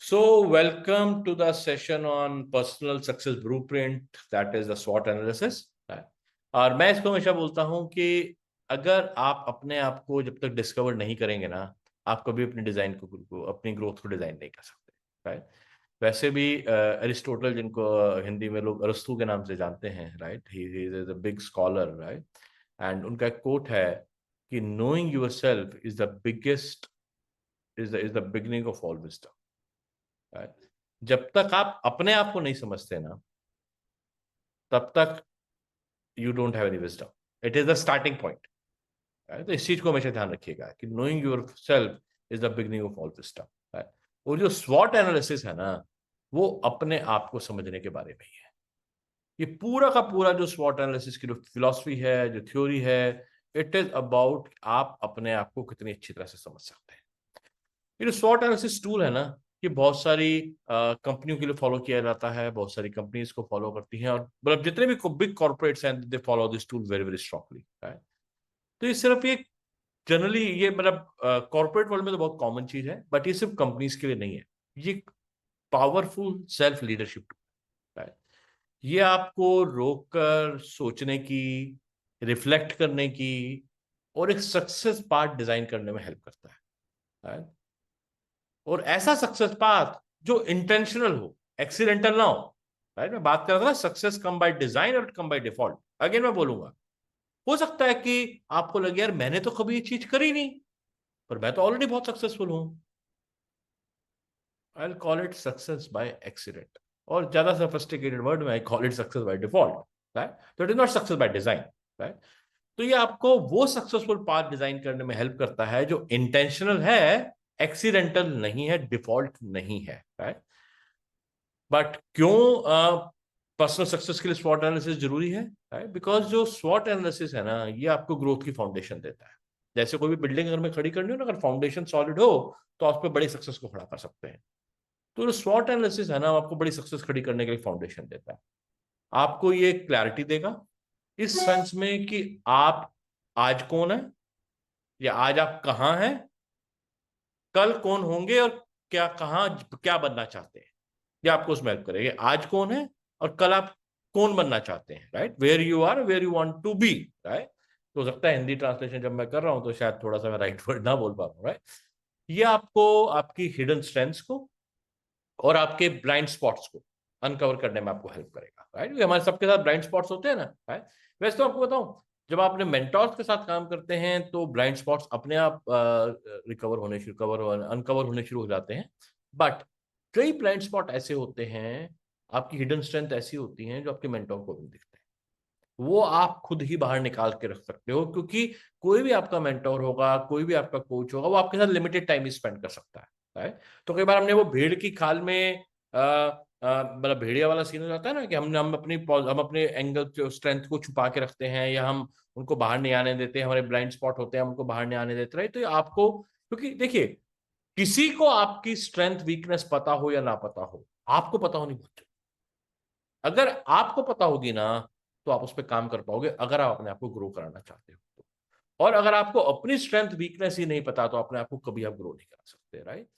So, welcome to the session on personal success blueprint, that is the SWOT analysis. और मैं इसको हमेशा बोलता हूं कि अगर आप अपने आप को जब तक डिस्कवर नहीं करेंगे ना, आप कभी अपनी डिजाइन को अपनी ग्रोथ को डिजाइन नहीं कर सकते, राइट? वैसे भी अरिस्टोटल, जिनको हिंदी में लोग अरस्तु के नाम से जानते हैं, right, he is a big scholar, right, and उनका एक कोट है कि knowing yourself is the biggest is the beginning of all wisdom. जब तक आप अपने आप को नहीं समझते ना, तब तक you don't have any wisdom. It is the starting point. तो इस चीज को हमेशा ध्यान रखिएगा कि knowing your self is the beginning of all wisdom. और जो स्वॉट एनालिसिस है ना, वो अपने आप को समझने के बारे में ही है। ये पूरा का पूरा जो स्वॉट एनालिसिस की जो फिलॉसफी है, जो थ्योरी है, इट इज अबाउट आप अपने आप को कितनी अच्छी तरह से समझ सकते हैं। ये जो स्वॉट एनालिसिस टूल है ना, ये बहुत सारी कंपनियों के लिए फॉलो किया जाता है, बहुत सारी कंपनीज को फॉलो करती हैं, और मतलब जितने भी बिग कॉर्पोरेट्स हैं, they follow this tool very very strongly. तो ये सिर्फ ये जनरली ये मतलब कॉर्पोरेट वर्ल्ड में तो बहुत कॉमन चीज है, बट ये सिर्फ कंपनीज के लिए नहीं है। ये पावरफुल सेल्फ लीडरशिप टूल है। ये आपको रोककर सोचने की, रिफ्लेक्ट करने की और एक सक्सेस पाथ डिजाइन करने में हेल्प करता है। और ऐसा सक्सेस पाथ जो इंटेंशनल हो, एक्सीडेंटल ना हो। राइट, मैं बात कर रहा था ना, सक्सेस कम बाय डिजाइन और कम बाय डिफॉल्ट। अगेन मैं बोलूंगा, हो सकता है कि आपको लगे यार मैंने तो कभी ये चीज करी नहीं, पर मैं तो ऑलरेडी बहुत सक्सेसफुल हूं। I will call it success by accident, और ज्यादा सोफिस्टिकेटेड वर्ड में I call it success by default. Right, तो it is not success by design. Right, तो ये आपको वो सक्सेसफुल पाथ डिजाइन करने में हेल्प करता है जो इंटेंशनल है, एक्सीडेंटल नहीं है, डिफॉल्ट नहीं है। राइट, बट क्यों पर्सनल सक्सेस के लिए स्वॉट एनालिसिस जरूरी है? राइट, बिकॉज जो स्वॉट एनालिसिस है ना, ये आपको ग्रोथ की फाउंडेशन देता है। जैसे कोई भी बिल्डिंग अगर में खड़ी करनी हो ना, अगर फाउंडेशन सॉलिड हो तो आप पे बड़ी सक्सेस को खड़ा कर सकते हैं। तो जो स्वॉट एनालिसिस है ना, वो आपको बड़ी सक्सेस खड़ी करने के लिए फाउंडेशन देता है। आपको ये क्लैरिटी देगा इस सेंस में कि आप आज कौन है, या आज आप कहां हैं, कल कौन होंगे, और क्या कहां क्या बनना चाहते हैं। ये आपको उसमें हेल्प करेगा। आज कौन है और कल आप कौन बनना चाहते हैं। Right, where you are, where you want to be. Right, तो हो सकता है हिंदी ट्रांसलेशन जब मैं कर रहा हूं तो शायद थोड़ा सा मैं राइट वर्ड ना बोल पा रहा हूं। राइट, ये आपको आपकी हिडन स्ट्रेंथ्स को और आपके ब्लाइंड स्पॉट्स को अनकवर करने में आपको हेल्प करेगा। राइट, हमारे सबके साथ ब्लाइंड स्पॉट्स होते हैं ना। राइट, वैसे तो आपको बताऊं, जब आप अपने मेंटोर्स के साथ काम करते हैं तो ब्लाइंड स्पॉट्स अपने आप रिकवर होने शुरू कवर अनकवर होने शुरू हो जाते हैं। बट कई ब्लाइंड स्पॉट ऐसे होते हैं, आपकी हिडन स्ट्रेंथ ऐसी होती हैं जो आपके मेंटोर को भी दिखते हैं। वो आप खुद ही बाहर निकाल के रख सकते हो, क्योंकि कोई भी आपका मेंटोर होगा, कोई भी आपका कोच होगा, वो आपके साथ लिमिटेड टाइम ही स्पेंड कर सकता है। राइट, तो कई बार हमने वो भेड़ की खाल में मतलब भेड़िया वाला सीन हो जाता है ना, कि हम अपने एंगल स्ट्रेंथ को छुपा के रखते हैं, या हम उनको बाहर नहीं आने देते, हमारे ब्लाइंड स्पॉट होते हैं, हम उनको बाहर नहीं आने देते। राइट, तो ये आपको, क्योंकि देखिए, किसी को आपकी स्ट्रेंथ वीकनेस पता हो या ना पता हो, आपको पता होनी बहुत जरूरी। अगर आपको पता होगी ना, तो आप उस पर काम कर पाओगे, अगर आप अपने आप को ग्रो कराना चाहते हो तो। और अगर आपको अपनी स्ट्रेंथ वीकनेस ही नहीं पता, तो अपने आप को कभी आप ग्रो नहीं करा सकते। राइट,